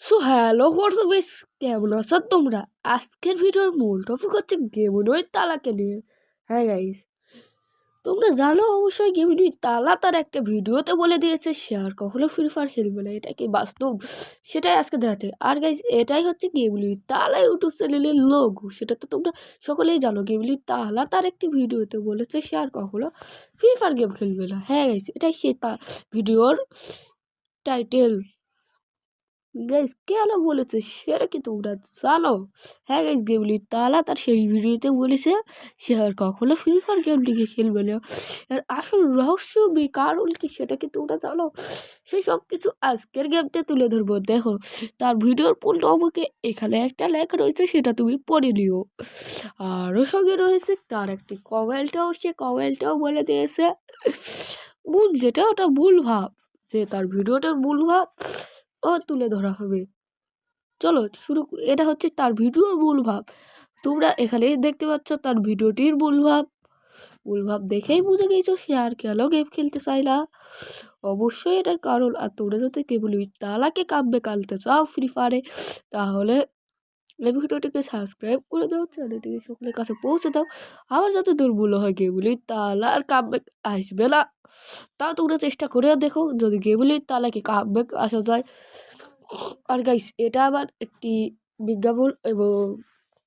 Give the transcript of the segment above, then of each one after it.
So hello WhatsApp guys, কেমন আছো তোমরা? আজকের ভিডিওর মূল টপিক হচ্ছে গেমুনই তালাকে নিয়ে। হ্যাঁ গাইস, তোমরা জানো অবশ্যই গেমুনই তালা তার একটা ভিডিওতে বলে দিয়েছে সে আর কখনো ফ্রি ফায়ার খেলবে না। এটা কি বাস্তব? সেটাই আজকে দেখাতে। আর গাইস, এটাই হচ্ছে গেমুনই তালা ইউটিউব চ্যানেলের লোগো। সেটা তো তোমরা সকলেই জানো। গেমুনই তালা তার একটি ভিডিওতে বলেছে সে আর কখনো ফ্রি ফায়ার গেম খেলবে না। হ্যাঁ গাইস, এটাই সে তার ভিডিওর টাইটেল। গাইস, কেন বলেছে সেটা কি তোমরা জানো? হ্যাঁ গাইস, গেমলি তালা তার সেই ভিডিওতে বলেছে সে আর কখনো ফ্রি ফায়ার গেমটিকে খেলবে না। আর আসল রহস্য কারণ কি সেটা কি তোমরা জানো? সেই সব কিছু আজকের গেমটা তুলে ধরবো। দেখো, তার ভিডিওর ফুল টপিকে এখানে একটা লেখা রয়েছে, সেটা তুমি পড়ে নিও। আরও সঙ্গে রয়েছে তার একটি কমেন্টটাও, সে কমেন্টটাও বলে দিয়েছে যেটা ওটা ভুল ভাব, যে তার ভিডিওটার ভুল ভাব ও তুলে ধরা হবে। চলো শুরু। এটা হচ্ছে তার ভিডিওর মূল ভাব। তোমরা এখানে দেখতে পাচ্ছ তার ভিডিওটির মূল ভাব দেখেই বুঝে গেছো সে আর কেন গেম খেলতে চায় না। অবশ্যই এটার কারণ। আর তোমরা যদি কেবল তালাকে কামবে কালতে চাও ফ্রি ফায়ারে, তাহলে এই ভিডিওটিকে সাবস্ক্রাইব করে দাও, চ্যানেলটিকে সকলের কাছে পৌঁছে দাও। আবার যাতে দুর্বল হয় গেমগুলি তালা আর কামব্যাক আসবে না, তাও তোমরা চেষ্টা করে দেখো যদি গেমগুলি তালাকে কামব্যাক আসা যায়। আর গাইস, এটা আবার একটি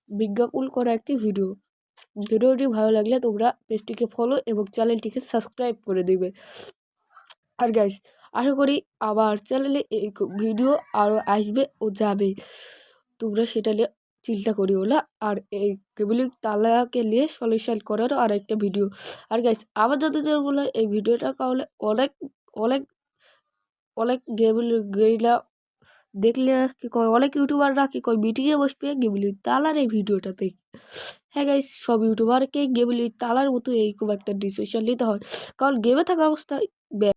বিজ্ঞাপন করা একটি ভিডিওটি ভালো লাগলে তোমরা পেজটিকে ফলো এবং চ্যানেলটিকে সাবস্ক্রাইব করে দিবে। আর গাইস, আশা করি আবার চ্যানেলে এই ভিডিও আরও আসবে ও যাবে, তোমরা সেটা নিয়ে চিন্তা করিও না। আর এই কেবলি তালাকে নিয়ে সলিউশন করারও আর একটা ভিডিও। আর গাইস, আবার যদি বলে এই ভিডিওটা তাহলে অনেক অনেক অনেক গেরিলা দেখলে কি কয়, অনেক ইউটিউবাররা কি কয় মিটিংয়ে বসবে গেমলি তালার এই ভিডিওটাতে। হ্যাঁ গাইস, সব ইউটিউবারকে গেমলি তালার মতো এইরকম একটা ডিসিশন নিতে হয়, কারণ গেমে থাকা অবস্থায়